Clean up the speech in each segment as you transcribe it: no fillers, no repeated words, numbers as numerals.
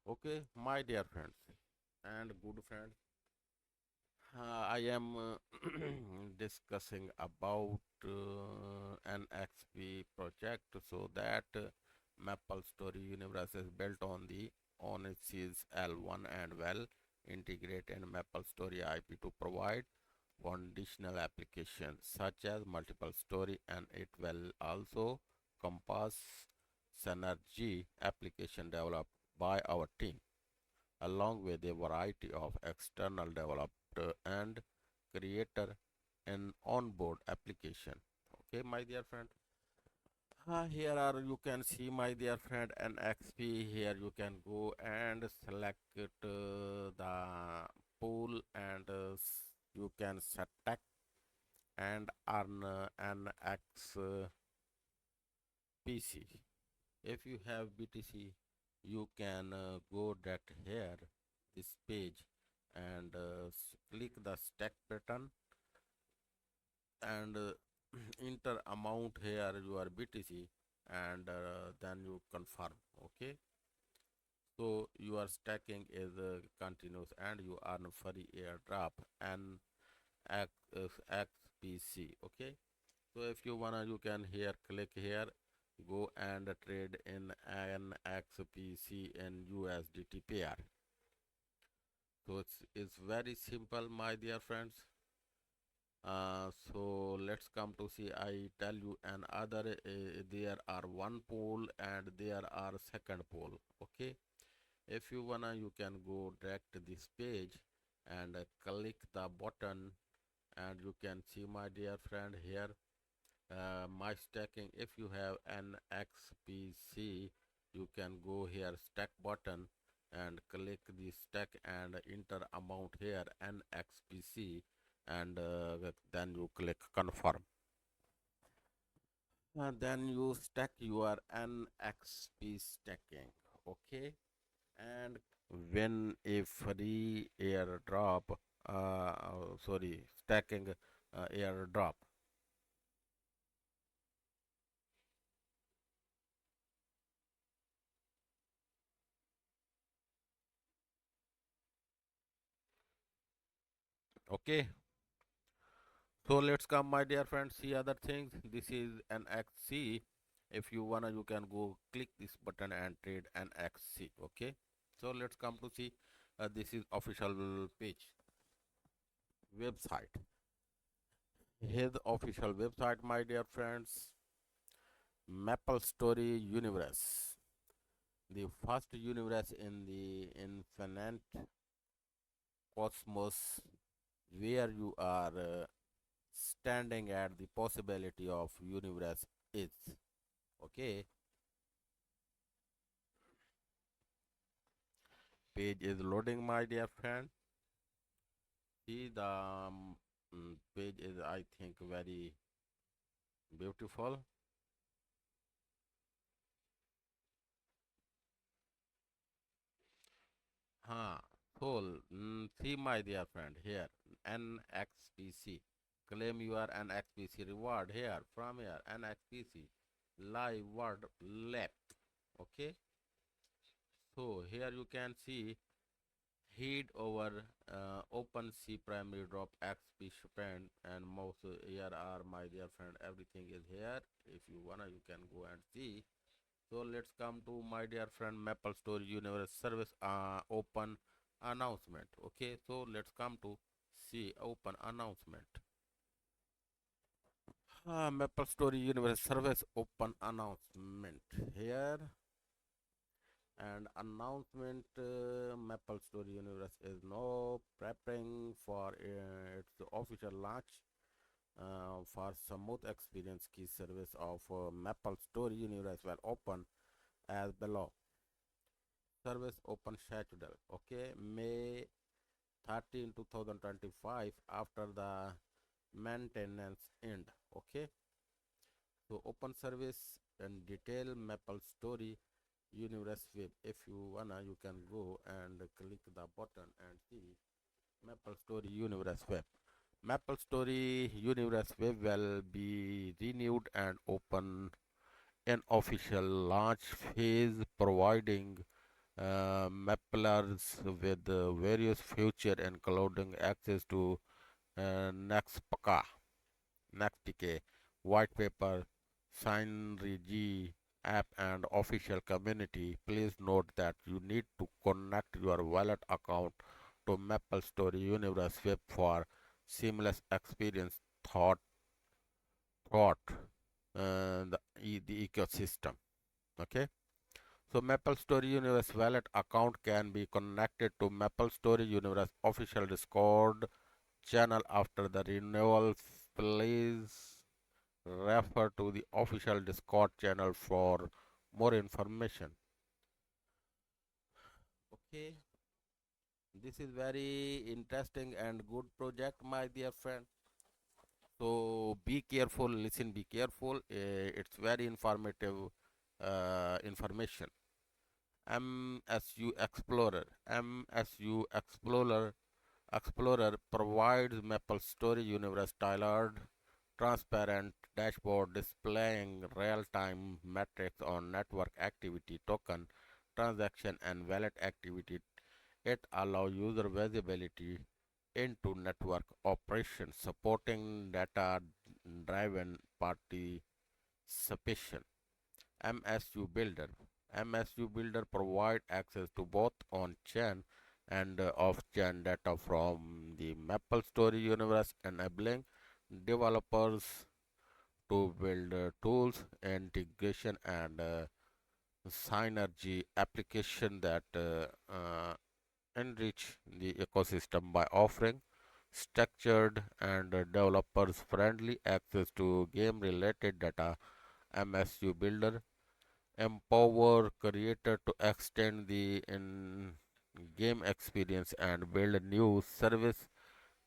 Okay, my dear friends and good friends, I am discussing about NXP project so that Maple Story Universe is built on its L1 and well integrated Maple Story IP to provide conditional applications such as multiple story, and it will also compass synergy application developed by our team along with a variety of external developed and creator and onboard application. Okay, my dear friend. Here are you can see my dear friend NXP. Here you can go and select the pool and you can set tech and earn NXPC. If you have BTC, you can go that here, this page, and click the stack pattern and enter amount here your BTC and then you confirm. Okay, so your stacking is continuous and you earn free airdrop and XPC. Okay, so if you wanna you can here click here, go and trade in NXPC and USDT pair. So it's very simple my dear friends. So let's come to see. I tell you another there are one poll and there are second poll. Okay, if you wanna you can go direct this page and click the button and you can see my dear friend here my stacking. If you have an XPC, you can go here stack button and click the stack and enter amount here NXPC and then you click confirm and then you stack your NXP stacking. Okay, and when a free airdrop sorry stacking airdrop. Okay, so let's come, my dear friends, see other things. This is an XC. If you wanna, you can go click this button and trade an XC. Okay. So let's come to see. This is official page website. Here's the official website, my dear friends. Maple Story Universe, the first universe in the infinite cosmos, where you are standing at the possibility of universe is. Okay, page is loading my dear friend. See the page is I think very beautiful. Huh. So see my dear friend here NXPC, claim your NXPC reward here from here NXPC live word left. Okay, so here you can see head over open C primary drop XP spend and mouse. Here are my dear friend, everything is here. If you wanna you can go and see. So let's come to my dear friend Maple Story Universe service open announcement. Okay, so let's come to see open announcement. Maple Story Universe service open announcement here and announcement. Maple Story Universe is now preparing for its official launch for smooth experience. Key service of Maple Story Universe will open as below. Service open schedule. Okay, May 13, 2025 after the maintenance end. Okay, so open service and detail Maple Story Universe web. If you wanna you can go and click the button and see Maple Story Universe web. Maple Story Universe web will be renewed and open an official launch phase, providing mappers with various feature including access to NXPK, NXPK, white paper, Synergy app and official community. Please note that you need to connect your wallet account to MapleStory Universe Web for seamless experience thought the ecosystem. Okay. So MapleStory Universe wallet account can be connected to MapleStory Universe official Discord channel after the renewal. Please refer to the official Discord channel for more information. Okay, this is very interesting and good project, my dear friend. So be careful, listen, be careful. It's very informative information. MSU Explorer. Explorer provides MapleStory Universe tailored, transparent dashboard displaying real-time metrics on network activity, token, transaction, and wallet activity. It allows user visibility into network operations, supporting data-driven participation. MSU Builder. MSU Builder provide access to both on-chain and off-chain data from the MapleStory universe, enabling developers to build tools, integration, and synergy application that enrich the ecosystem by offering structured and developers-friendly access to game-related data. MSU Builder empower creator to extend the game experience and build new service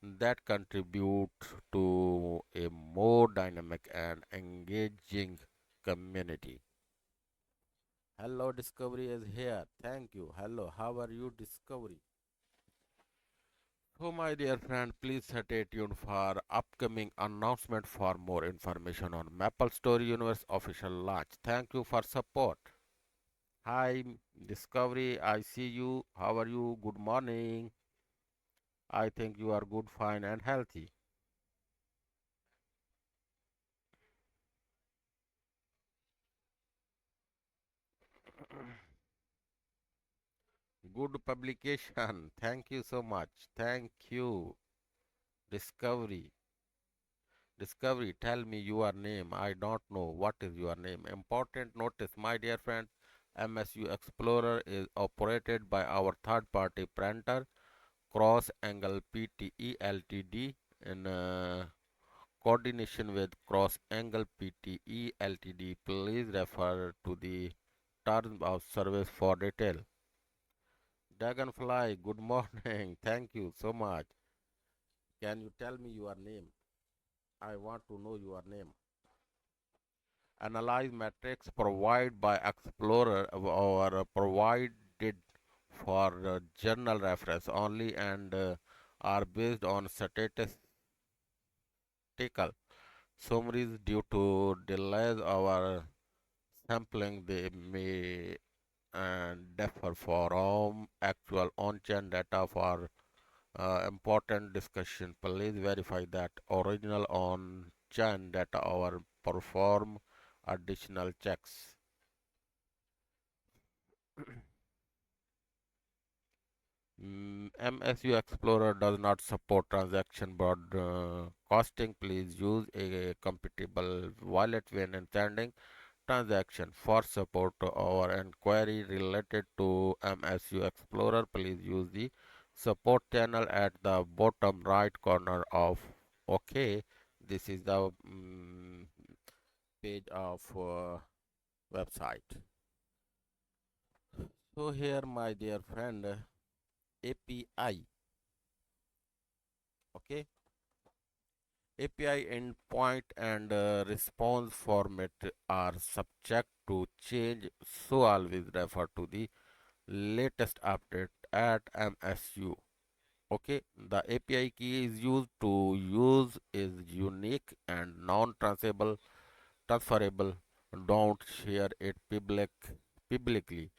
that contribute to a more dynamic and engaging community. Hello, Discovery is here. Thank you. Hello, how are you, Discovery? So, my dear friend, please stay tuned for upcoming announcement for more information on MapleStory Universe official launch. Thank you for support. Hi, Discovery, I see you. How are you? Good morning. I think you are good, fine, and healthy. Good publication. Thank you so much. Thank you, Discovery. Discovery, tell me your name. I don't know what is your name. Important notice, my dear friend. MSU Explorer is operated by our third-party printer, Cross Angle PTE Ltd. in coordination with Cross Angle Pte Ltd. Please refer to the terms of service for detail. Dragonfly, good morning. Thank you so much. Can you tell me your name? I want to know your name. Analyze metrics provided by Explorer or provided for journal reference only and are based on statistical summaries due to delays or sampling. They may differ from actual on-chain data for important discussion. Please verify that original on-chain data or perform additional checks. MSU Explorer does not support transaction broadcasting. Please use a compatible wallet when sending transaction. For support or inquiry related to MSU Explorer, please use the support channel at the bottom right corner of OK. This is the page of website. So here, my dear friend, API. Okay, API endpoint and response format are subject to change, so always refer to the latest update at MSU. Okay, the API key is used to use is unique and transferable. Don't share it publicly.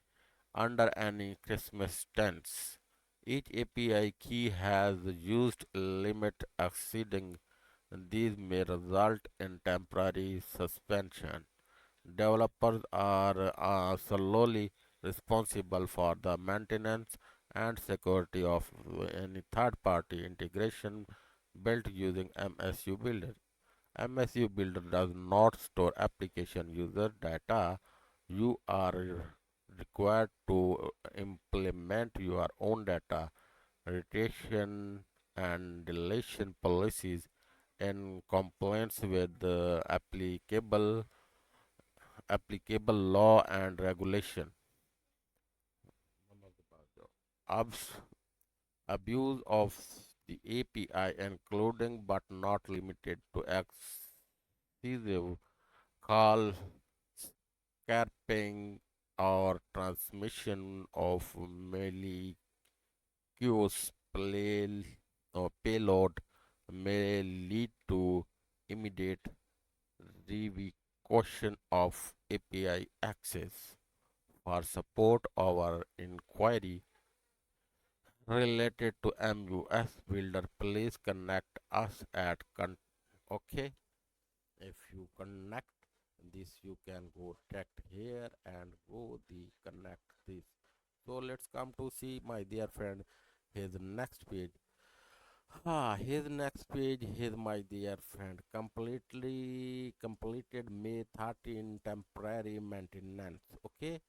under any Christmas tense. Each API key has used limit exceeding these may result in temporary suspension. Developers are solely responsible for the maintenance and security of any third-party integration built using MSU Builder. MSU Builder does not store application user data. You are required to implement your own data retention and deletion policies in compliance with the applicable law and regulation. Abs- Abuse of the API, including but not limited to excessive call scarping or transmission of malicious payload, may lead to immediate revocation of API access. For support our inquiry related to MUS Builder, please connect us at okay. If you connect this, you can go check here and go the connect this. So let's come to see my dear friend his next page. His next page, his my dear friend, completely completed May 13 temporary maintenance. Okay,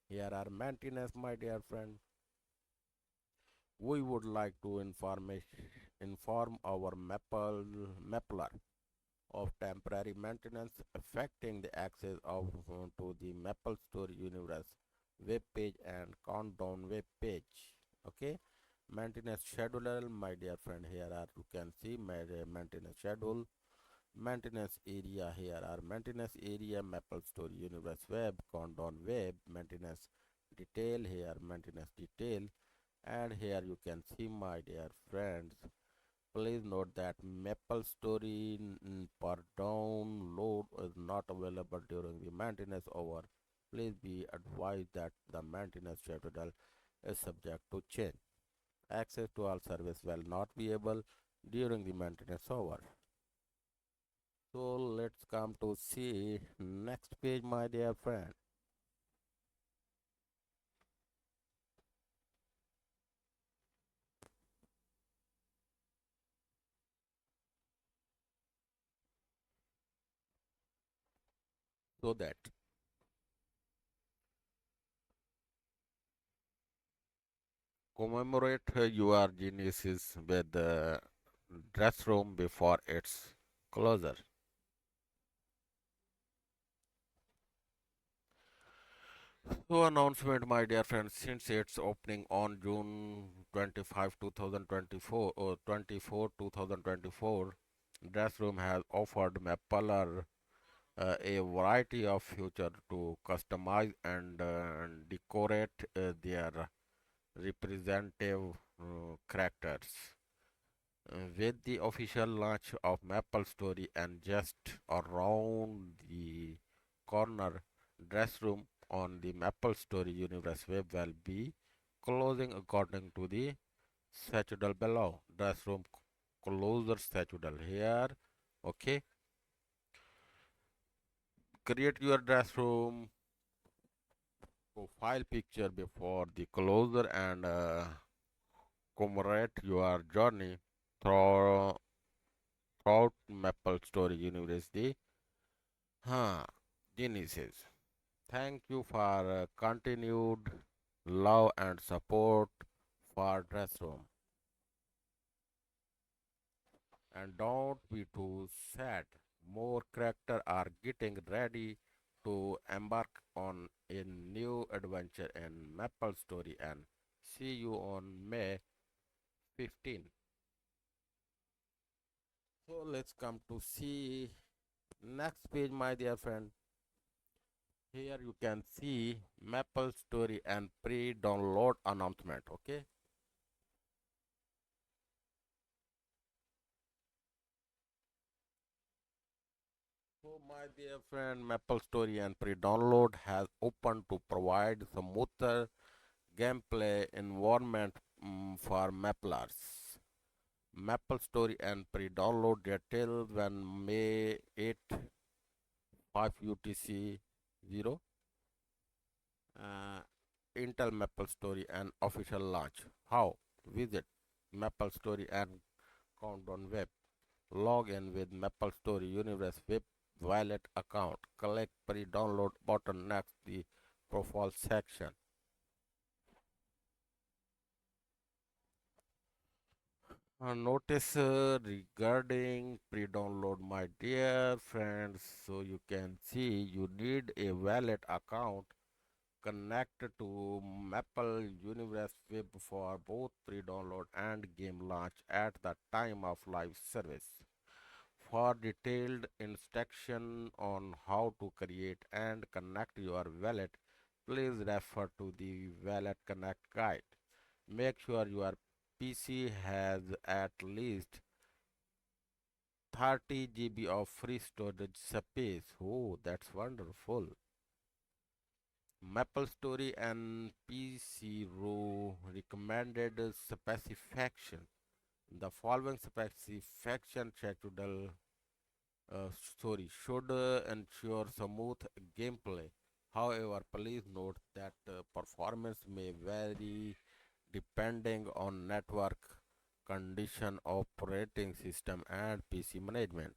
here are maintenance, my dear friend. We would like to inform our mapler of temporary maintenance affecting the access of to the Maple Store Universe web page and countdown web page. Okay, maintenance scheduler, my dear friend. Here are you can see my maintenance schedule. Maintenance area, here are maintenance area, Maple Store Universe web, countdown web, maintenance detail, here maintenance detail, and here you can see my dear friends. Please note that Maple Story per download is not available during the maintenance hour. Please be advised that the maintenance schedule is subject to change. Access to all service will not be able during the maintenance hour. So let's come to see next page, my dear friend. So that commemorate your geniuses with the dress room before its closure. So announcement, my dear friends, since its opening on June 25, 2024 or 2024, dress room has offered Mapler a variety of features to customize and decorate their representative characters. With the official launch of Maple Story and just around the corner, dress room on the Maple Story Universe web will be closing according to the schedule below. Dress room closer schedule here. Okay, create your dress room profile picture before the closer and commemorate your journey through, throughout Maple Story University. Huh, Genesis. Thank you for continued love and support for dress room. And don't be too sad. More characters are getting ready to embark on a new adventure in Maple Story and see you on May 15. So let's come to see next page, my dear friend. Here you can see Maple Story and pre-download announcement. Okay. So My dear friend, MapleStory and pre-download has opened to provide smoother gameplay environment for Maplers. MapleStory and pre-download details when May 8 5 UTC 0 uh, Intel MapleStory and official launch. How? Visit MapleStory and Countdown Web. Log in with MapleStory Universe Web Wallet account. Click pre-download button next the profile section. Notice regarding pre-download, my dear friends, so you can see you need a wallet account connected to Maple Universe Web for both pre-download and game launch at the time of live service. For detailed instruction on how to create and connect your wallet, please refer to the Wallet Connect guide. Make sure your PC has at least 30 GB of free storage space. Oh, that's wonderful. MapleStory and PC row recommended specification. The following specification schedule should ensure smooth gameplay. However, please note that performance may vary depending on network condition, operating system, and PC management.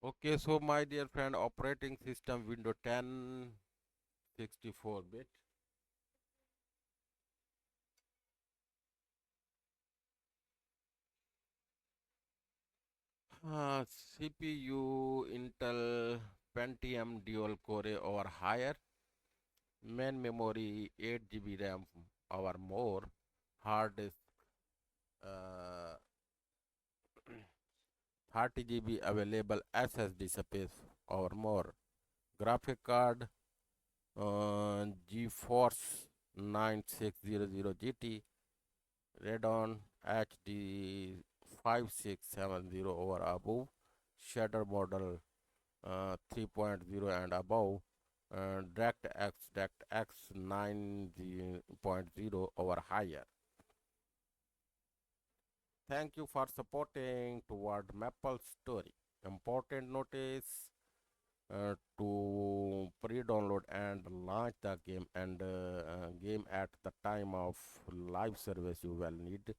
Okay, so my dear friend, operating system Windows 10 64-bit. CPU Intel Pentium dual core or higher. Main memory 8 GB RAM or more. Hard disk uh, 30 GB available SSD space or more. Graphic card GeForce 9600 GT Radeon HD 5670 or above. Shader model 3.0 and above. DirectX 9.0 or higher. Thank you for supporting toward Maple Story. Important notice to pre-download and launch the game at the time of live service. You will need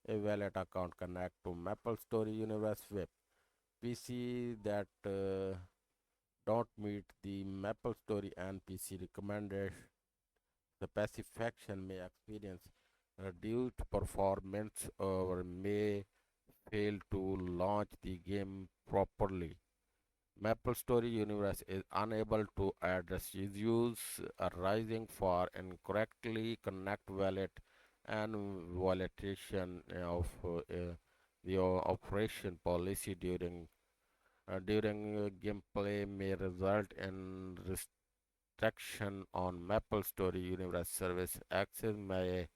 a wallet account connect to Maple Story Universe Web. PC that don't meet the Maple Story and PC recommended specification may experience reduced performance or may fail to launch the game properly. MapleStory Universe is unable to address issues arising for incorrectly connect wallet and violation of the operation policy during gameplay may result in restriction on MapleStory Universe service. Access may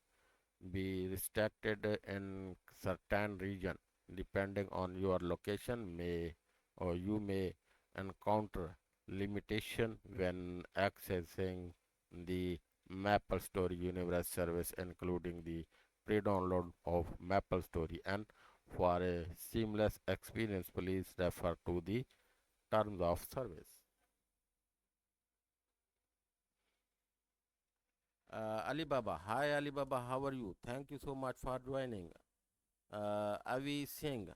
be restricted in certain region depending on your location may or you may encounter limitation when accessing the MapleStory Universe service including the pre-download of MapleStory, and for a seamless experience please refer to the terms of service. Alibaba, hi Alibaba, how are you? Thank you so much for joining. Avi Singh,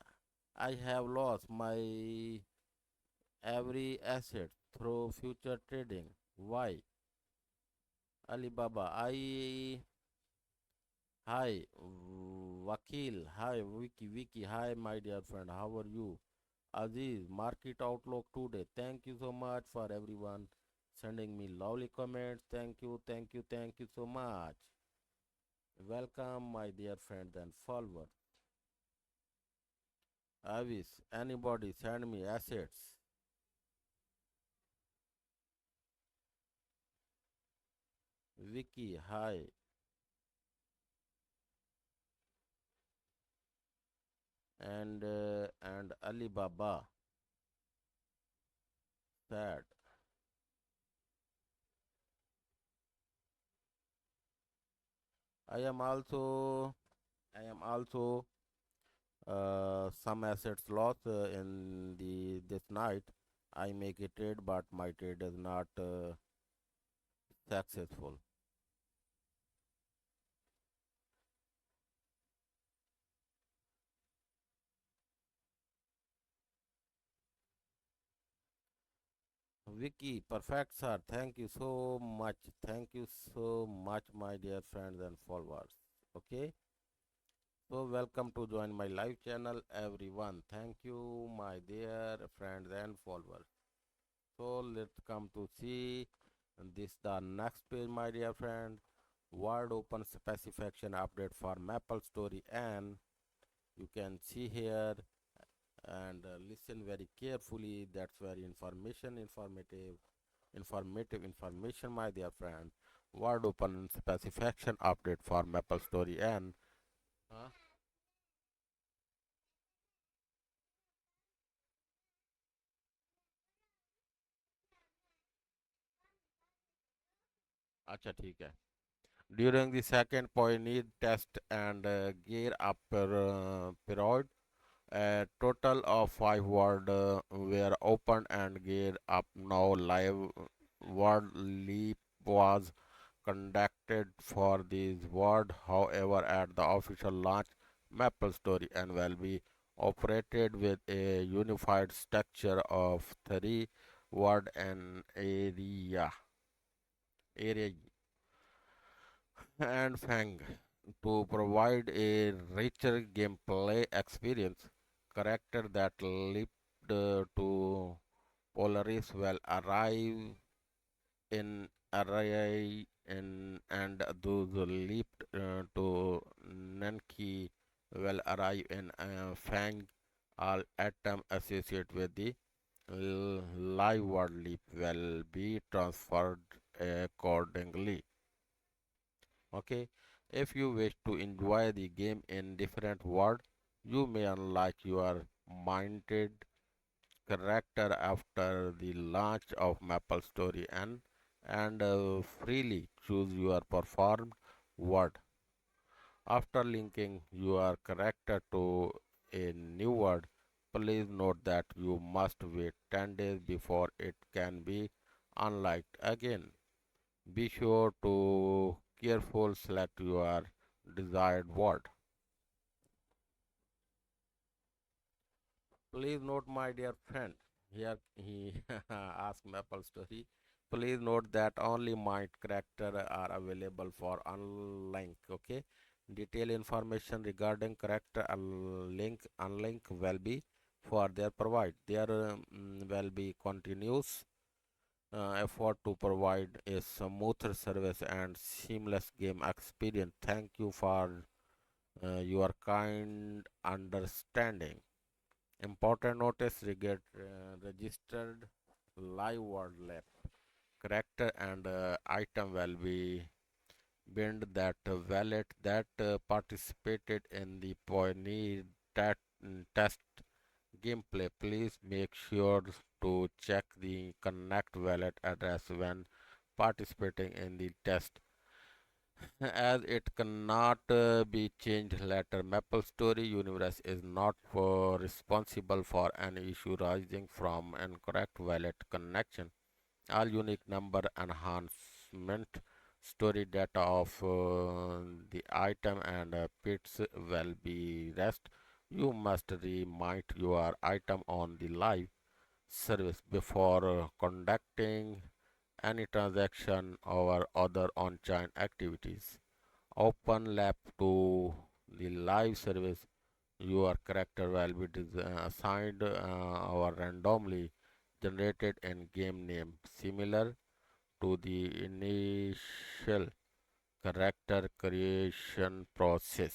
I have lost my every asset through future trading. Why? Alibaba, hi, Wakil, hi, Wiki, hi, my dear friend, how are you? Aziz, Market Outlook today. Thank you so much for everyone sending me lovely comments. Thank you so much. Welcome, my dear friends and followers. Avis, anybody send me assets. Vicky, hi. And Alibaba, sad. I am also, I am also some assets lost in the this night. I make a trade, but my trade is not successful. Vicky, perfect, sir. Thank you so much. Thank you so much, my dear friends and followers. Okay, so welcome to join my live channel, everyone. Thank you, my dear friends and followers. So let's come to see this the next page, my dear friend. Word open specification update for Maple Story, and you can see here and listen very carefully. That's very information, my dear friend. Word open specification update for Maple Story and हाँ? अच्छा ठीक है. During the second point test and gear up period, a total of 5 words were opened and gear up now live word leap was conducted for these word. However, at the official launch, MapleStory and will be operated with a unified structure of three word and area and Fang to provide a richer gameplay experience. Character that leaped to Polaris will arrive in array and those who leaped to Nanki will arrive in Fang. All atom associated with the live word leap will be transferred accordingly. Okay, if you wish to enjoy the game in different world, you may unlock your minded character after the launch of MapleStory and freely choose your performed word. After linking your character to a new word, please note that you must wait 10 days before it can be unlocked again. Be sure to carefully select your desired word. Please note, my dear friend, here he asked Maple Story. Please note that only my character are available for unlink. Okay, detailed information regarding character unlink will be for their provide. There will be continuous effort to provide a smoother service and seamless game experience. Thank you for your kind understanding. Important notice registered live word lab. Character and item will be bind that valid that participated in the pioneer test gameplay. Please make sure to check the connect wallet address when participating in the test as it cannot be changed later. Maple Story Universe is not responsible for any issue arising from incorrect wallet connection. All unique number enhancement story data of the item and bits will be rest. You must remind your item on the live service before conducting any transaction or other on-chain activities. Open lap to the live service. Your character will be assigned or randomly generated in game name similar to the initial character creation process.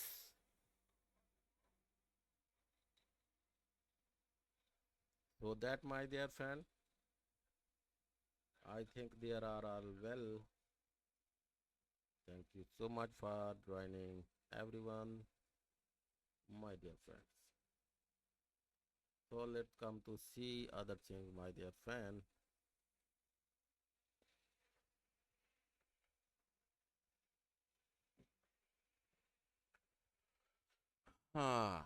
So that, my dear friend, I think there are all well. Thank you so much for joining everyone, my dear friends. So let's come to see other things, my dear friend. Ah,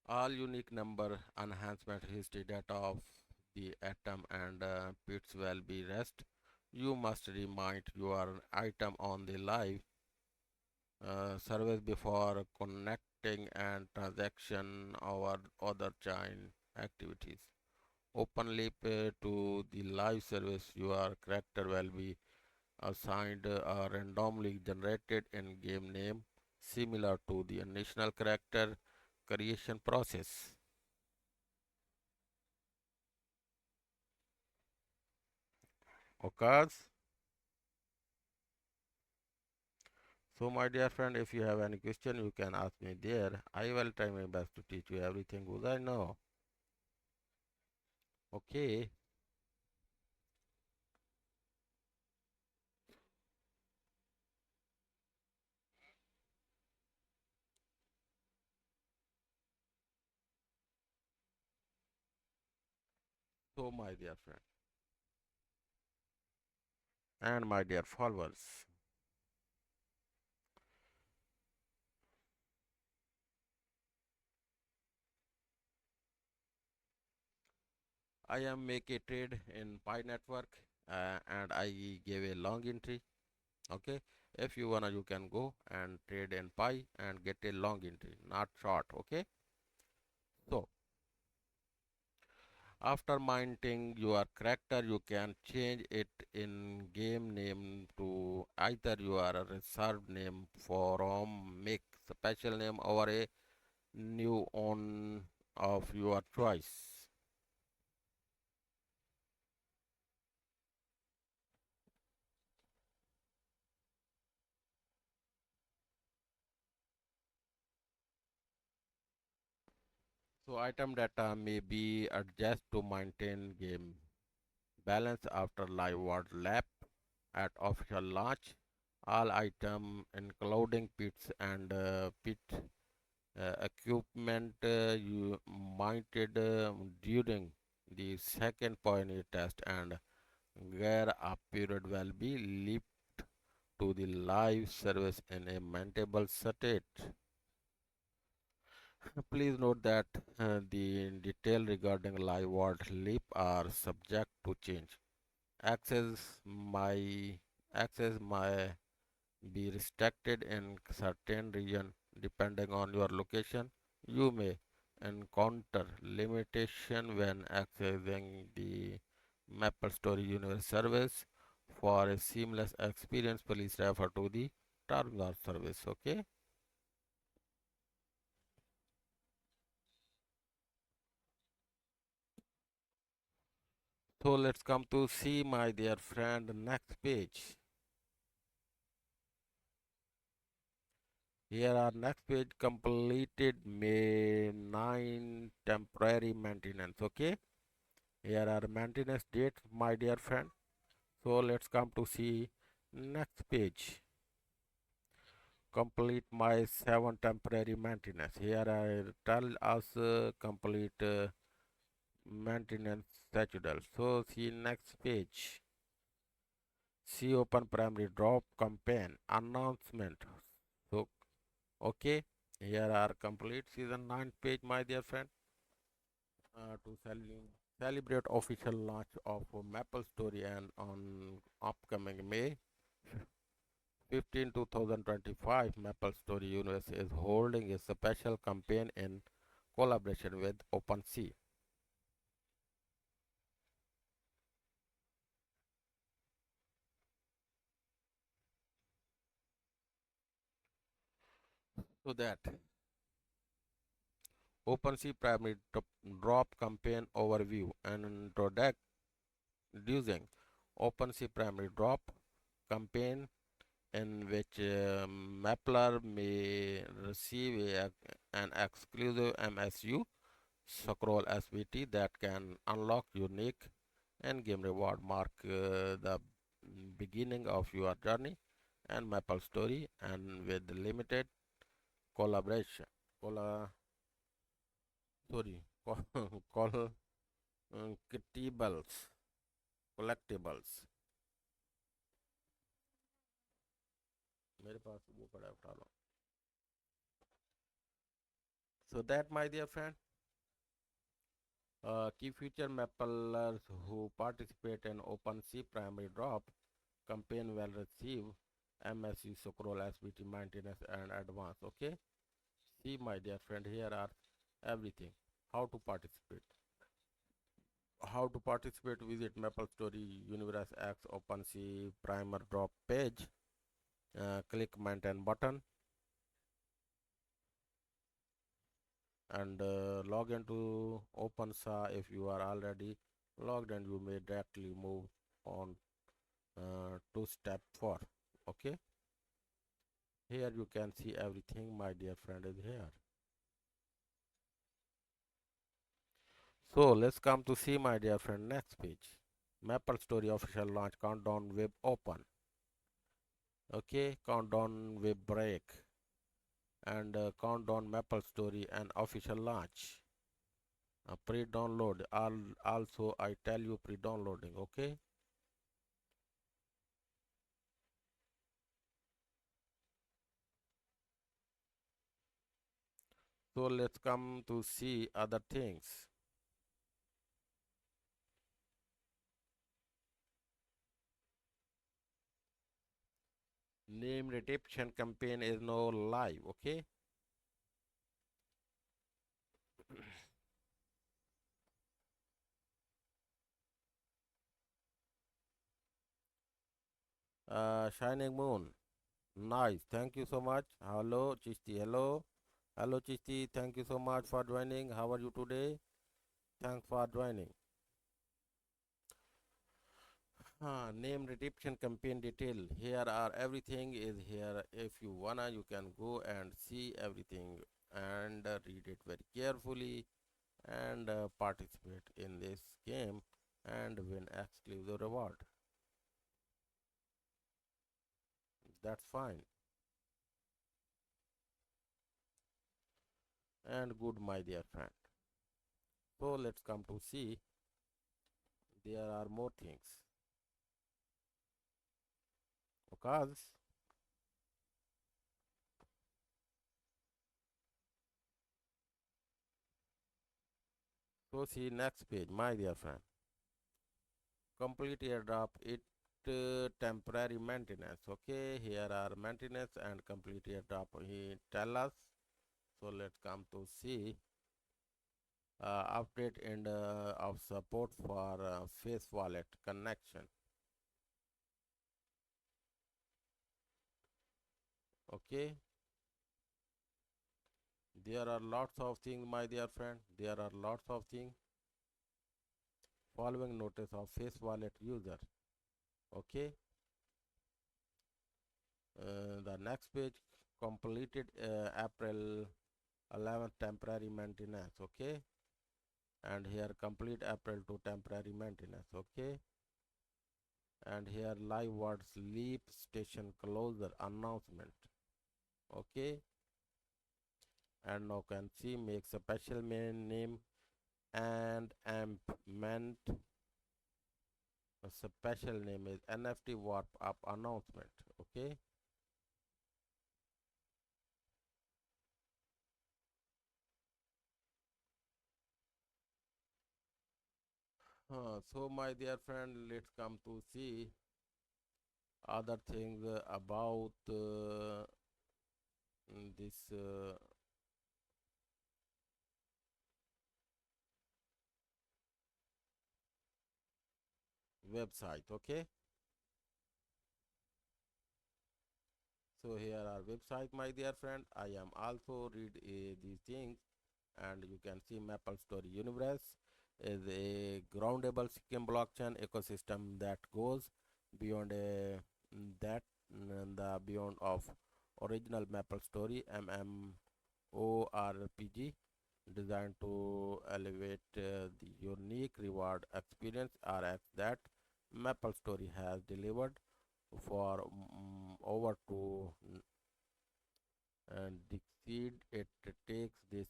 all unique number enhancement history data of the atom and bits will be rest. You must remind your item on the live service before connecting and transaction or other chain activities. Open leap to the live service, your character will be assigned a randomly generated in-game name similar to the initial character creation process. Occurs. So my dear friend, if you have any question, you can ask me there. I will try my best to teach you everything what I know. Okay. So my dear friend and my dear followers, I am make a trade in Pi network and I gave a long entry. Okay. If you wanna, you can go and trade in Pi and get a long entry, not short. Okay. So after minting your character, you can change it in game name to either your reserved name from make special name or a new one of your choice. So item data may be adjusted to maintain game balance after live world lap at official launch. All item including pits and pit equipment you mounted during the second pioneer test and gear up period will be leaped to the live service in a maintainable state. Please note that the detail regarding live world leap are subject to change. Access may be restricted in certain region depending on your location. You may encounter limitation when accessing the MapleStory Universe service. For a seamless experience, please refer to the terms of service. Okay. So let's come to see my dear friend next page. Here are next page completed May 9 temporary maintenance. Okay. Here are maintenance dates, my dear friend. So let's come to see next page. Complete my 7 temporary maintenance. Here I tell us complete maintenance schedule. So see next page. See open primary drop campaign announcement. So okay. Here are complete season 9 page, my dear friend. To celebrate official launch of Maple Story and on upcoming May 15, 2025, Maple Story Universe is holding a special campaign in collaboration with OpenSea. So that OpenSea primary drop campaign overview and introducing OpenSea primary drop. campaign in which Mapler may receive an exclusive MSU scroll SVT that can unlock unique in-game reward, mark the beginning of your journey and Maple story, and with limited collaboration. Colla, sorry, call collectibles, collectibles. मेरे पास वो पड़ा है, उठा लो. So that, my dear friend, key feature mappers who participate in OpenSea primary drop campaign will receive MSU scroll SBT maintenance and advance. Okay, see my dear friend, here are everything. How to participate? How to participate? Visit Maple Story Universe X OpenSea primer drop page. Click maintain button and log into OpenSA. If you are already logged in, you may directly move on to step 4. Okay, here you can see everything, my dear friend, is here. So let's come to see, my dear friend, next page. Maple Story official launch countdown web open. Okay, countdown web break and countdown Maple Story and official launch. Pre-download, also I tell you pre-downloading. Okay, so let's come to see other things. Name redemption campaign is now live. Okay, Shining Moon, nice, thank you so much. Hello Chishti, hello. Hello Chishti, thank you so much for joining. How are you today? Thanks for joining. Name redemption campaign detail. Here are everything is here. If you wanna, you can go and see everything and read it very carefully and participate in this game and win exclusive reward. That's fine and good, my dear friend. So let's come to see. There are more things. Okay. So see next page, my dear friend. Complete airdrop it temporary maintenance. Okay, here are maintenance and complete airdrop. He tell us. So let's come to see update and of support for face wallet connection. Okay, there are lots of things, my dear friend. There are lots of things. Following notice of face wallet user. Okay, the next page, completed April 11th temporary maintenance. Okay, and here complete April to temporary maintenance. Okay, and here live word sleep station closure announcement. Okay, and now can see make special main name and amp meant a special name is NFT warp up announcement. Okay, so my dear friend, let's come to see other things about this website. Okay, so here are website, my dear friend. I am also read these things and you can see Maple Story Universe is a groundable scheme blockchain ecosystem that goes beyond a that the beyond of original Maple Story MMORPG designed to elevate the unique reward experience RX that Maple Story has delivered for over two decade. It takes this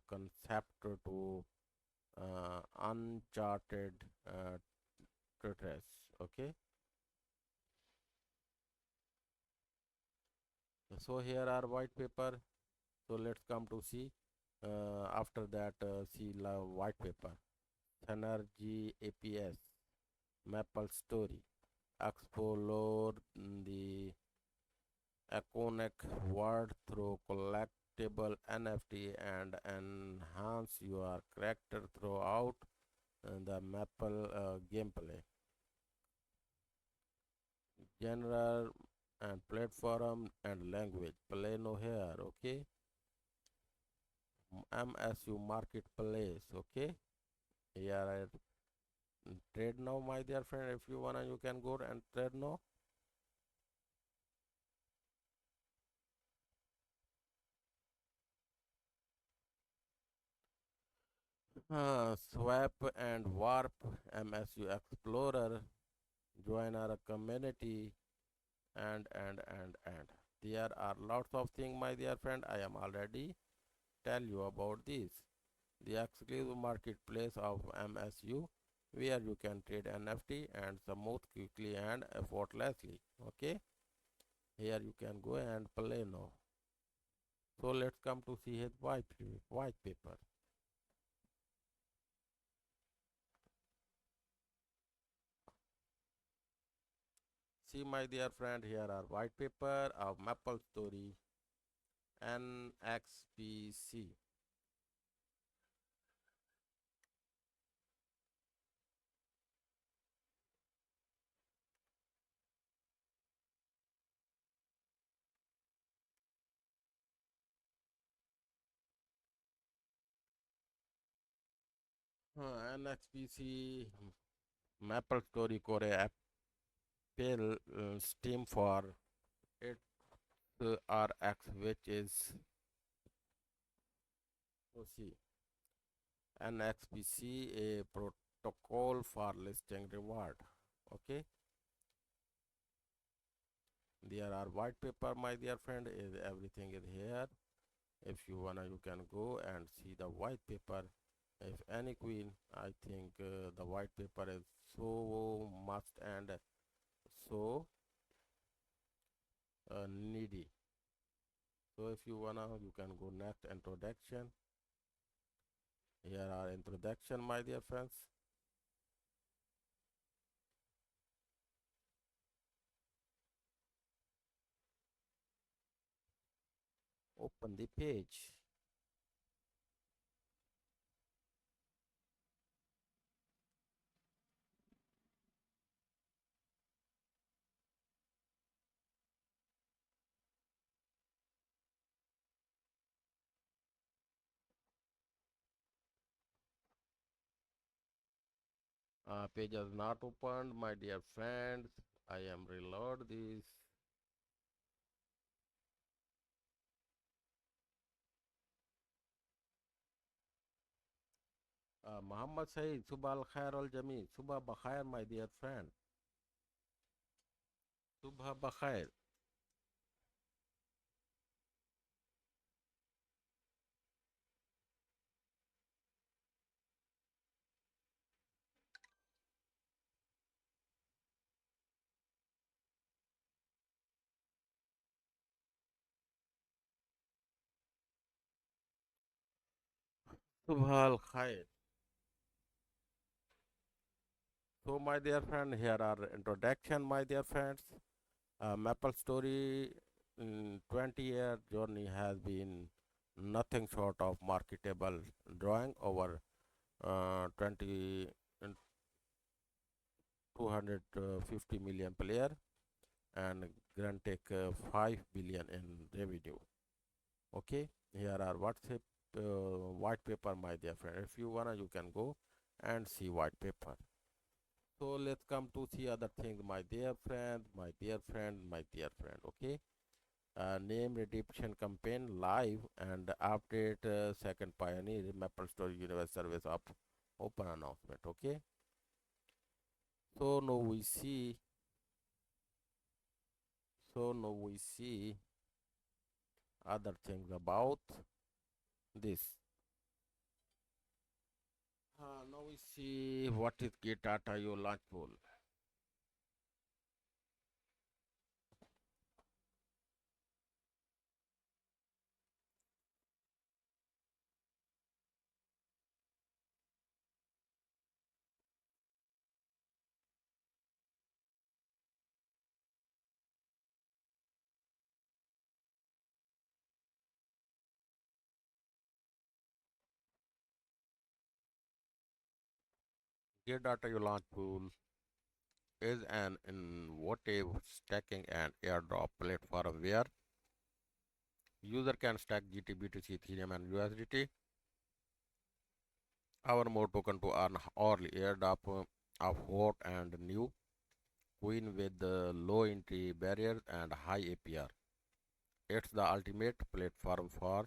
concept to uncharted territories. Okay, so here are white paper. So let's come to see. After that, see white paper. Synergy APS, Maple Story, explore the iconic world through collectible NFT and enhance your character throughout the Maple gameplay. Genre and platform and language. Play no here, okay? MSU marketplace, okay? Here trade now, my dear friend. If you wanna, you can go and trade now. Swap and warp MSU Explorer. Join our community and there are lots of things, my dear friend. I am already tell you about this. The exclusive marketplace of MSU where you can trade NFT and smooth quickly and effortlessly. Okay, here you can go and play now. So let's come to see his white paper. See, my dear friend, here are white paper of Maple Story NXPC. NXPC Maple Story Core Apple Steam for its RX, which is see NXPC, a protocol for listing reward. Okay, there are white paper, my dear friend. Is everything is here. If you wanna, you can go and see the white paper. If any queen, I think the white paper is so must and so needy. So if you wanna, you can go next introduction. Here are introduction, my dear friends. Open the page. Page is not opened, my dear friends. I am reload this. Muhammad Said, Subah al Khair al Jami. Subah Bakhair, my dear friend. Subah Bakhair. Subah al Khair. So, my dear friend, here are introduction, my dear friends. Maple Story 20-year journey has been nothing short of marketable, drawing over 20 250 million player and grant take 5 billion in revenue. Okay, here are WhatsApp white paper, my dear friend. If you wanna, you can go and see white paper. So let's come to see other things, my dear friend, my dear friend, my dear friend. Okay, name redemption campaign live and update second pioneer Maple Story Universe service up open announcement. Okay, so now we see, other things about this. Now we see what is Gate Data your launch pool. Gate Data your launch pool is an innovative stacking and airdrop platform where user can stack GT, BTC, Ethereum, and USDT. Our more token to earn early airdrop of hot and new coin with low entry barriers and high APR. It's the ultimate platform for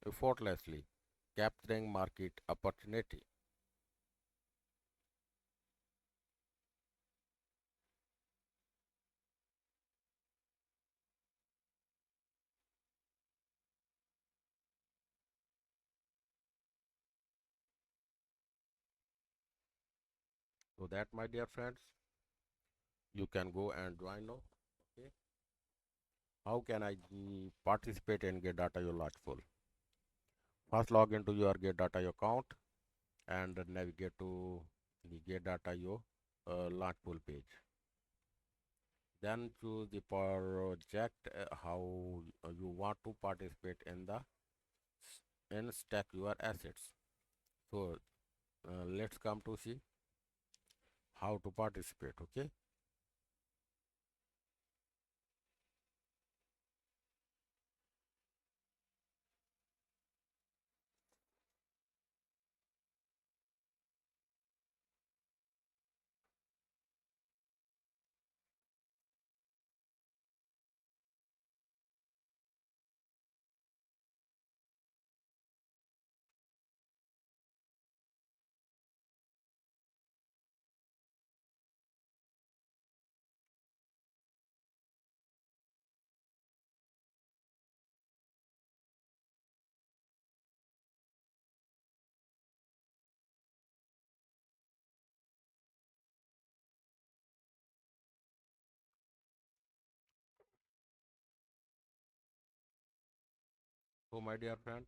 effortlessly capturing market opportunity. So that, my dear friends, you can go and join now. Okay. How can I participate in Get Data Your Launch Full? First, log into your Get Data Your account and navigate to the Get Data Your Launch Pool page. Then choose the project how you want to participate in the stack your assets. So let's come to see how to participate. Okay. So my dear friend,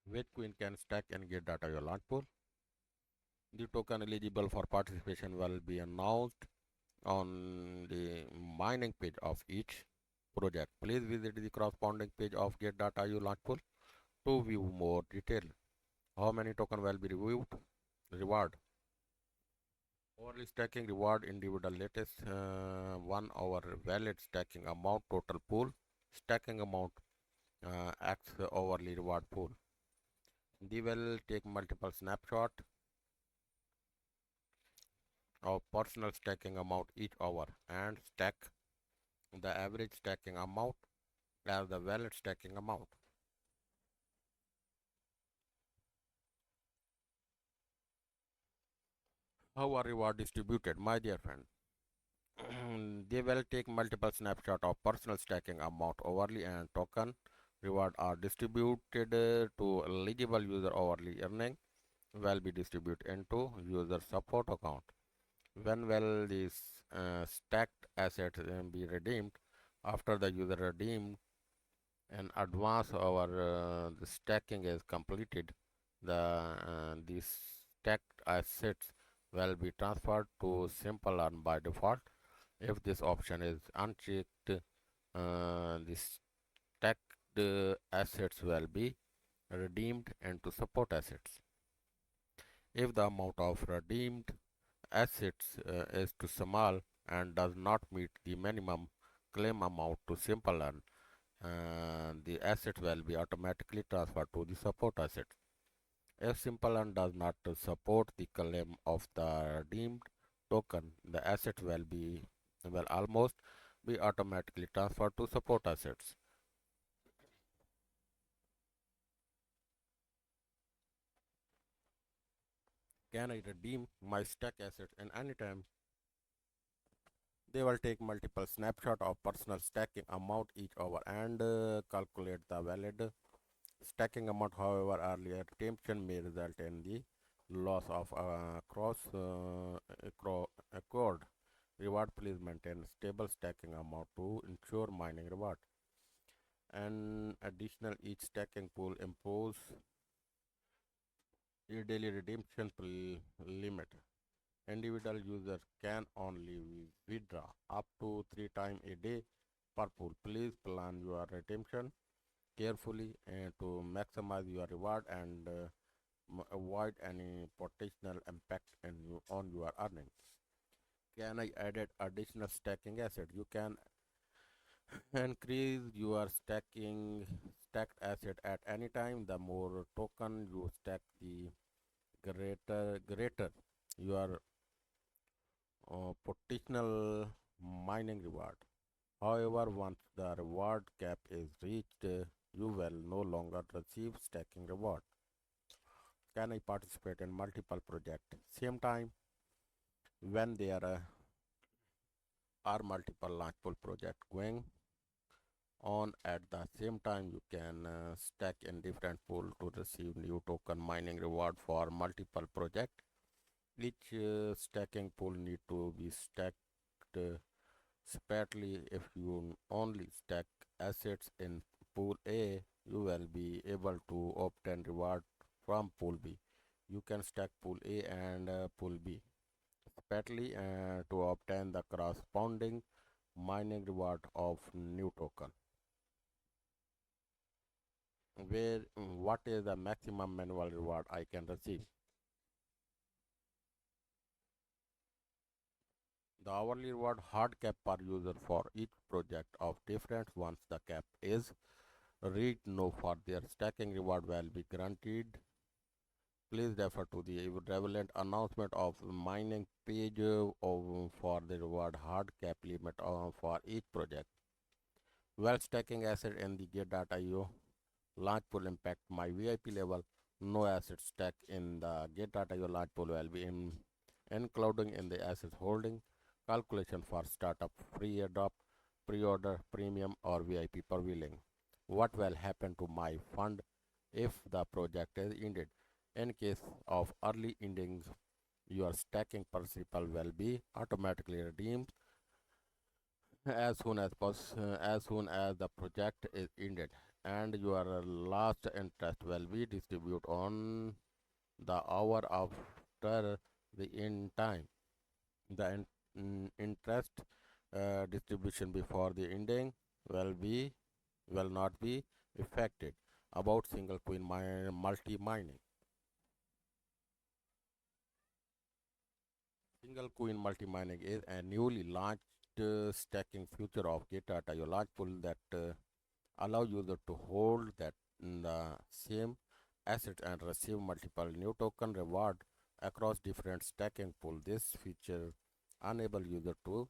which queen can stack and get data your launch pool? The token eligible for participation will be announced on the mining page of each project. Please visit the corresponding page of Get Data You Launch Pool to view more detail. How many token will be reviewed? Reward. Overly stacking reward individual latest 1 hour valid stacking amount total pool stacking amount X overly reward pool. They will take multiple snapshot of personal stacking amount each hour and stack the average stacking amount as the valid stacking amount. How are reward distributed, my dear friend? They will take multiple snapshot of personal stacking amount overly and token reward are distributed to eligible user overly earning will be distributed into user support account. When will these stacked assets be redeemed? After the user redeemed in advance our the stacking is completed, these stacked assets will be transferred to simple earn by default. If this option is unchecked, the stacked assets will be redeemed into support assets. If the amount of redeemed assets is too small and does not meet the minimum claim amount to simple earn, the asset will be automatically transferred to the support asset. If simple and does not support the claim of the redeemed token, the asset will almost be automatically transferred to support assets. Can I redeem my stack assets in any time? They will take multiple snapshot of personal stacking amount each hour and calculate the valid stacking amount. However, earlier redemption may result in the loss of accord reward. Please maintain stable stacking amount to ensure mining reward. And additional each stacking pool impose a daily redemption limit. Individual user can only withdraw up to 3 times a day per pool. Please plan your redemption carefully and to maximize your reward and avoid any potential impact on your earnings. Can I added additional stacking asset? You can increase your stacked asset at any time. The more token you stack, the greater your potential mining reward. However, once the reward cap is reached, you will no longer receive stacking reward. Can I participate in multiple projects same time? When there are multiple launch pool projects going on at the same time, you can stack in different pool to receive new token mining reward for multiple project. Each stacking pool need to be stacked separately. If you only stack assets in pool A, you will be able to obtain reward from pool B. You can stack pool A and pool B separately to obtain the corresponding mining reward of new token. Where what is the maximum manual reward I can receive? The hourly reward hard cap per user for each project of different. Once the cap is reached, no further stacking reward will be granted. Please refer to the relevant announcement of mining page for the reward hard cap limit for each project. While stacking asset in the Gate.io launch pool impact my VIP level, no asset stack in the Gate.io launch pool will be including in the asset holding calculation for startup, free adopt, pre-order, premium or VIP prevailing. What will happen to my fund if the project is ended? In case of early ending, your stacking principal will be automatically redeemed as soon as the project is ended, and your last interest will be distributed on the hour after the end time. The interest distribution before the ending will be will not be affected. About single coin multi mining. Single coin multi mining is a newly launched stacking feature of Gate.io large pool that allow users to hold that the same asset and receive multiple new token reward across different stacking pool. This feature enable user to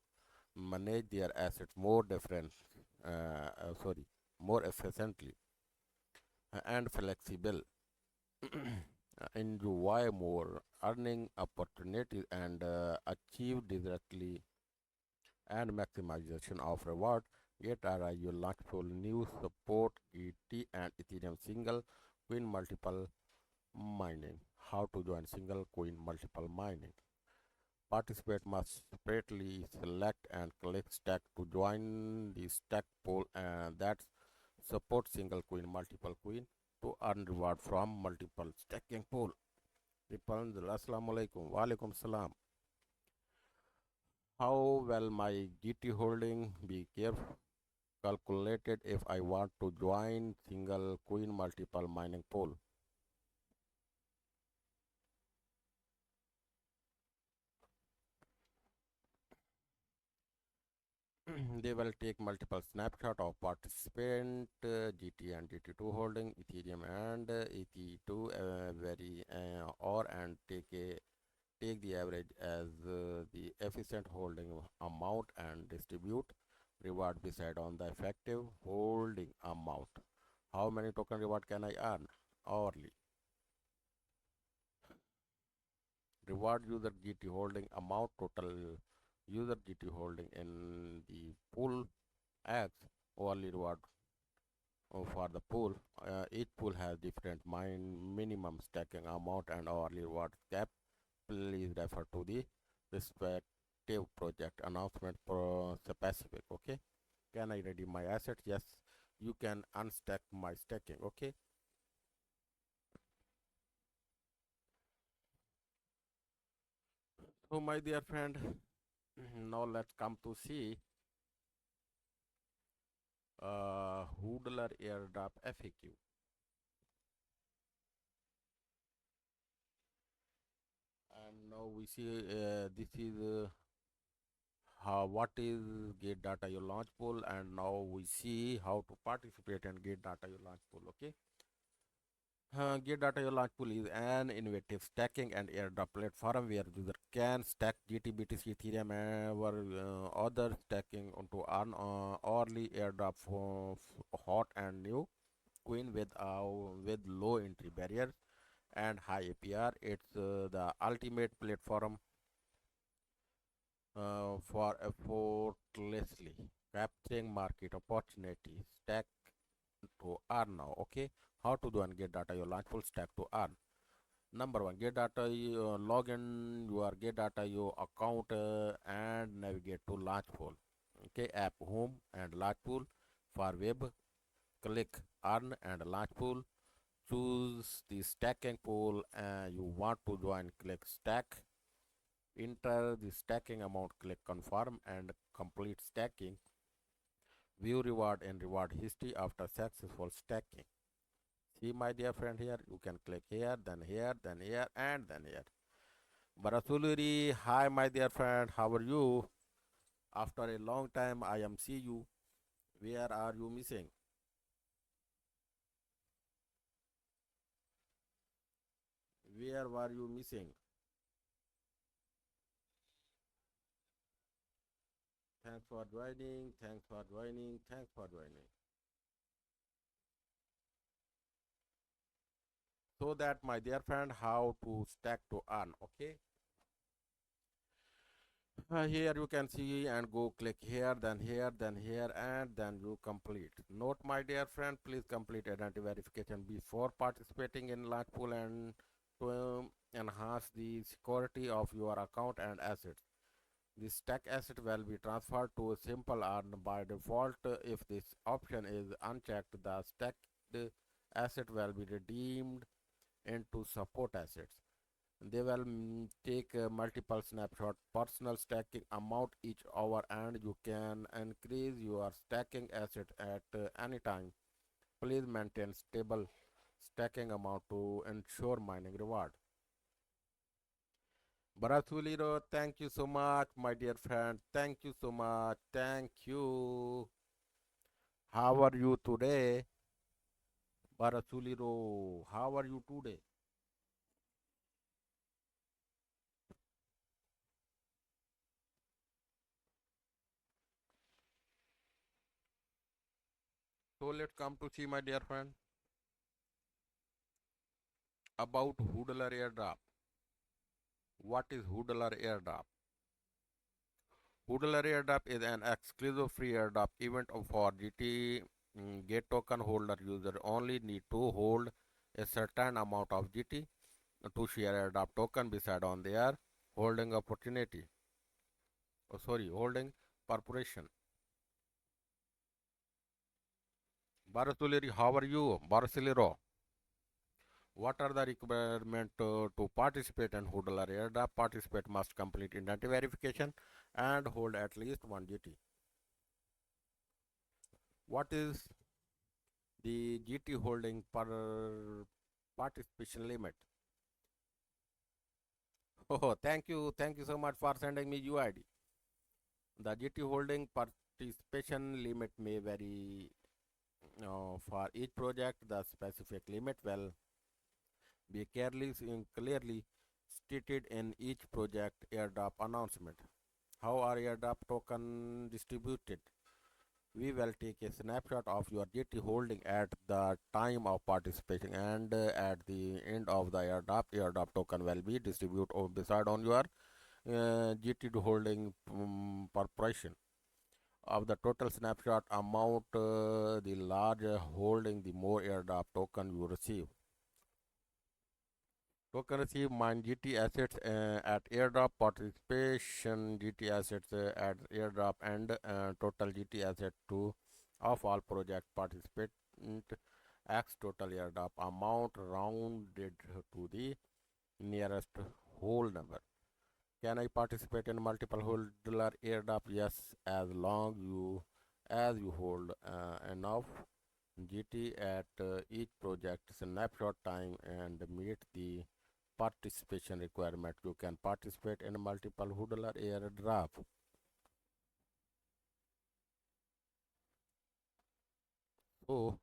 manage their assets more efficiently and flexible, enjoy more earning opportunities and achieve directly and maximization of reward. GateRIU launch full new support ET and Ethereum single coin multiple mining. How to join single coin multiple mining? Participate must separately select and click stack to join the stack pool and that support single coin multiple coin to earn reward from multiple stacking pool. Assalamu alaikum. Wa alaikum salam. How will my GT holding be calculated if I want to join single coin multiple mining pool? They will take multiple snapshot of participant GT and GT2 holding Ethereum and ET2 very or and take the average as the efficient holding amount and distribute reward beside on the effective holding amount. How many token reward can I earn? Hourly. Reward user GT holding amount total user GT holding in the pool as hourly reward for the pool. Each pool has different minimum stacking amount and hourly reward cap. Please refer to the respective project announcement for specific. Okay, can I redeem my assets? Yes, you can unstack my stacking. Okay, so my dear friend, now let's come to see Hoodler airdrop FAQ. And now we see this is what is Gate Data Your Launch Pool, and now we see how to participate in Gate Data Your Launch Pool. Okay, Gate Data Your Launch Pool is an innovative stacking and airdrop platform where user can stack GTBTC Ethereum or other stacking onto an early airdrop for hot and new coin with low entry barriers and high APR. It's the ultimate platform for effortlessly capturing market opportunities. Stack to earn now. Okay, how to do and get data your launch full stack to earn. Number one, get data. Log in your get data your account and navigate to launch pool. Okay, app home and launch pool for web. Click earn and launch pool. Choose the stacking pool you want to join. Click stack. Enter the stacking amount. Click confirm and complete stacking. View reward and reward history after successful stacking. See my dear friend, here you can click here, then here, then here, and then here. Barasuluri, hi my dear friend, how are you? After a long time I am see you. Where are you missing? Where were you missing? Thanks for joining, thanks for joining, thanks for joining. So that my dear friend, how to stack to earn, okay? Here you can see and go click here, then here, then here, and then you complete. Note my dear friend, please complete identity verification before participating in launch pool and to enhance the security of your account and assets. The stack asset will be transferred to a simple earn by default. If this option is unchecked, the stacked asset will be redeemed into support assets. They will take multiple snapshot personal stacking amount each hour, and you can increase your stacking asset at any time. Please maintain stable stacking amount to ensure mining reward. Barasuliro, thank you so much, my dear friend. Thank you so much. Thank you. How are you today? Barasuliro, how are you today? So let's come to see, my dear friend, about Hoodler airdrop. What is Hoodler airdrop? Hoodler airdrop is an exclusive free airdrop event for GT Gate token holder. User only need to hold a certain amount of GT to share airdrop token beside on their holding opportunity. Oh, sorry, holding corporation. Barasuliri, how are you? Barasuliro, what are the requirements to participate in Hoodler airdrop? Participate must complete identity verification and hold at least 1 GT. What is the GT holding per participation limit? Oh, thank you so much for sending me UID. The GT holding per participation limit may vary for each project. The specific limit will be clearly stated in each project airdrop announcement. How are airdrop token distributed? We will take a snapshot of your GT holding at the time of participation, and at the end of the airdrop token will be distributed beside on your GT holding proportion of the total snapshot amount. The larger holding, the more airdrop token you receive. Token receive mine GT assets at airdrop participation, GT assets at airdrop, and total GT asset to of all project participant x total airdrop amount rounded to the nearest whole number. Can I participate in multiple holder airdrop? Yes, as you hold enough GT at each project snapshot time and meet the participation requirement. You can participate in multiple hodler airdrop. So,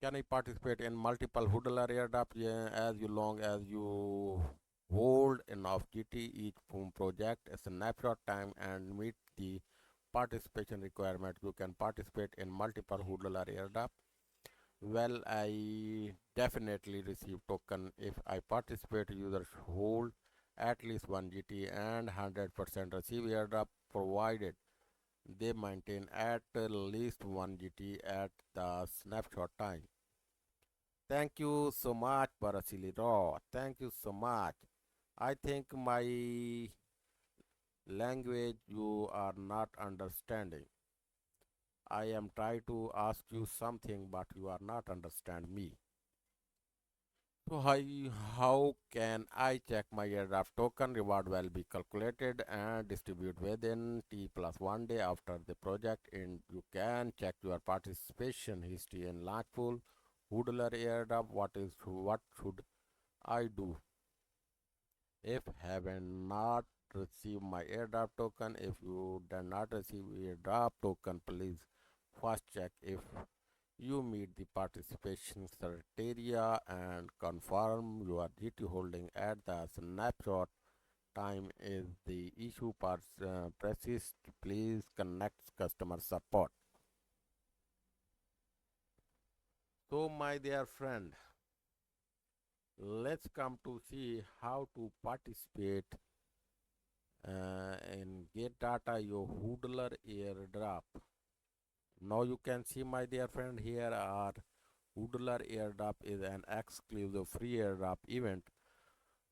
can I participate in multiple hodler airdrop? Yeah, as you long as you hold enough GT each project a snapshot time and meet the participation requirement. You can participate in multiple hodler airdrop. Well, I definitely receive token if I participate. Users hold at least 1 GT and 100% receive airdrop provided they maintain at least 1 GT at the snapshot time. Thank you so much, Parasili Raw. Thank you so much. I think my language you are not understanding. I am trying to ask you something, but you are not understand me. So how can I check my airdrop token? Reward will be calculated and distributed within T plus 1 day after the project, and you can check your participation history in launch pool. Hoodler airdrop. What should I do if haven't not received my airdrop token? If you did not receive airdrop token, please first check if you meet the participation criteria and confirm your GT holding at the snapshot time. Is the issue persist? Please connect customer support. So, my dear friend, let's come to see how to participate in Get Data your Hoodler airdrop. Now you can see, my dear friend, here are Hoodler airdrop is an exclusive free airdrop event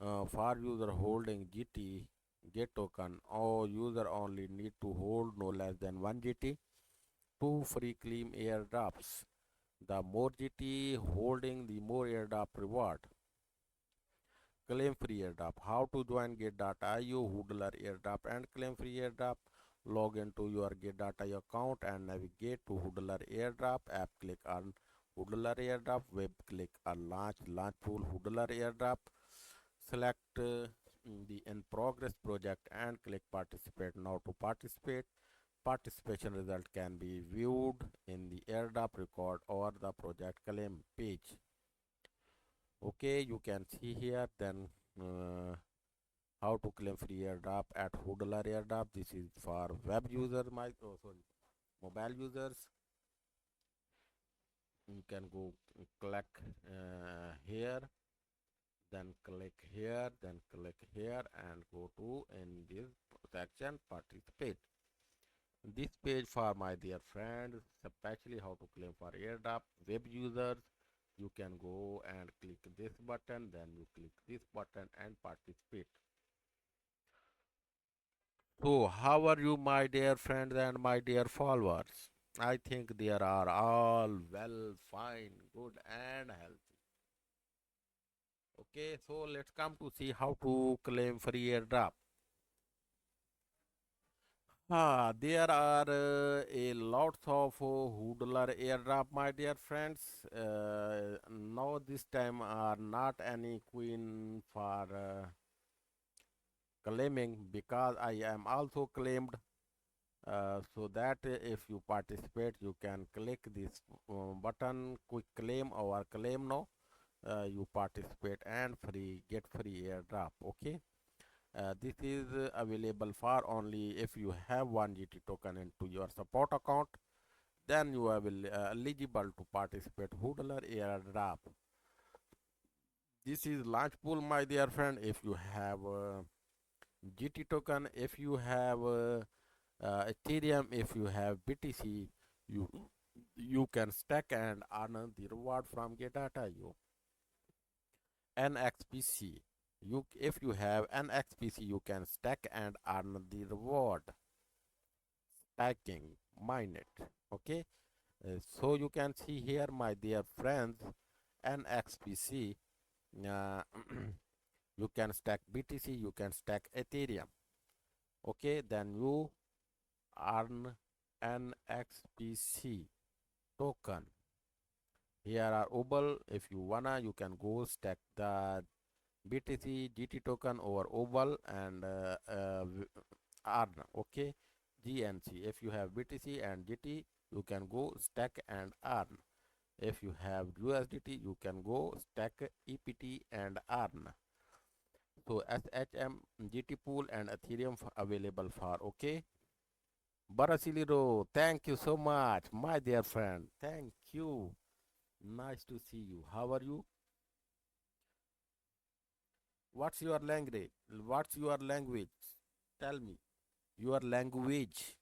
for user holding GT get token, or user only need to hold no less than 1 GT. Two free claim airdrops. The more GT holding, the more airdrop reward. Claim free airdrop. How to join Get Data IO Hoodler airdrop and claim free airdrop? Log into your Get Data account and navigate to Hoodler airdrop app. Click on Hoodler airdrop. Web click on launch pool Hoodler airdrop. Select the in progress project and click participate. Now to participate, participation result can be viewed in the airdrop record or the project claim page. Okay, you can see here then how to claim free airdrop at Hoodler airdrop. This is for web user, mobile users. You can go click here, then click here, then click here, and go to in this section participate. This page for my dear friends, especially how to claim for airdrop web users. You can go and click this button, then you click this button and participate. So, how are you, my dear friends and my dear followers? I think they are all well, fine, good, and healthy. Okay, so let's come to see how to claim free airdrop. There are a lots of hoodler airdrop, my dear friends. Now this time are not any queen for claiming because I am also claimed. So that if you participate, you can click this button, quick claim or claim now. You participate and get free airdrop. Okay. This is available for only if you have one GT token into your support account. Then you are eligible to participate $100 airdrop. This is launch pool, my dear friend. If you have GT token, if you have Ethereum, if you have BTC, you you can stack and earn the reward from GateLive. NXPC. If you have NXPC, you can stack and earn the reward. Stacking, mine it. Okay. So you can see here, my dear friends, NXPC. Uh, you can stack BTC, you can stack Ethereum. Okay, then you earn NXPC token. Here are Obel. If you wanna, you can go stack the BTC GT token over Obel and earn. Okay, GNC. If you have BTC and GT, you can go stack and earn. If you have USDT, you can go stack EPT and earn. So SHM, GT pool and Ethereum available for. Okay. Barasiliro, thank you so much, my dear friend. Thank you. Nice to see you. How are you? What's your language? What's your language? Tell me. Your language.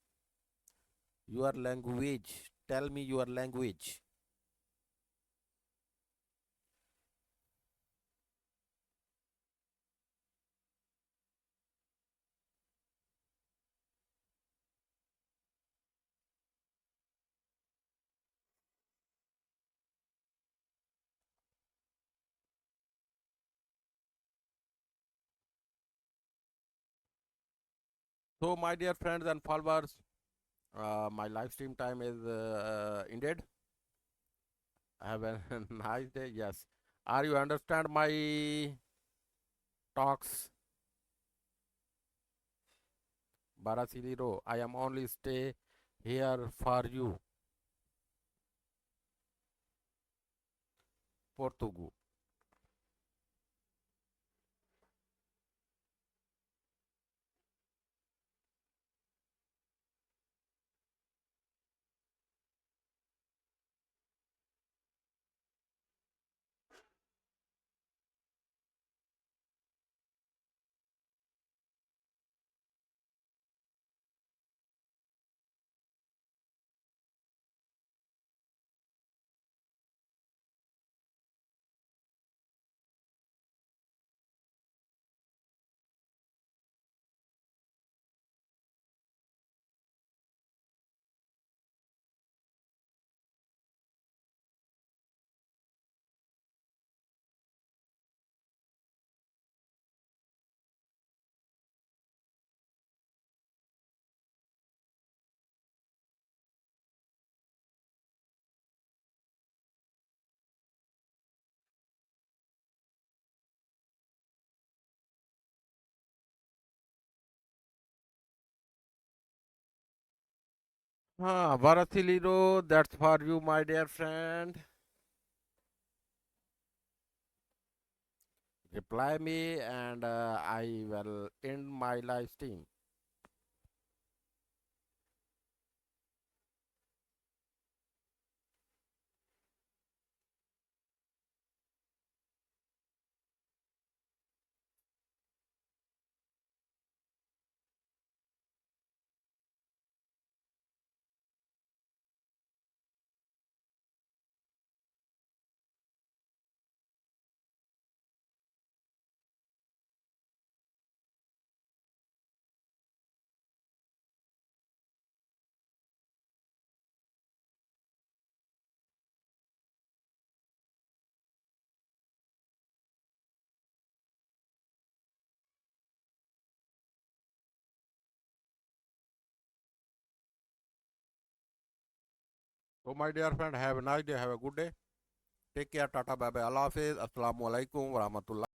Your language. Tell me your language. So, my dear friends and followers, my live stream time is ended. Have a nice day. Yes. Are you understand my talks? Barasiliro, I am only stay here for you. Portugal. Barasiliro, that's for you, my dear friend. Reply me and I will end my live stream. So, my dear friend, have a nice day, have a good day. Take care, Tata, bye bye, Allah Hafiz, Assalamu alaikum, wa rahmatullah.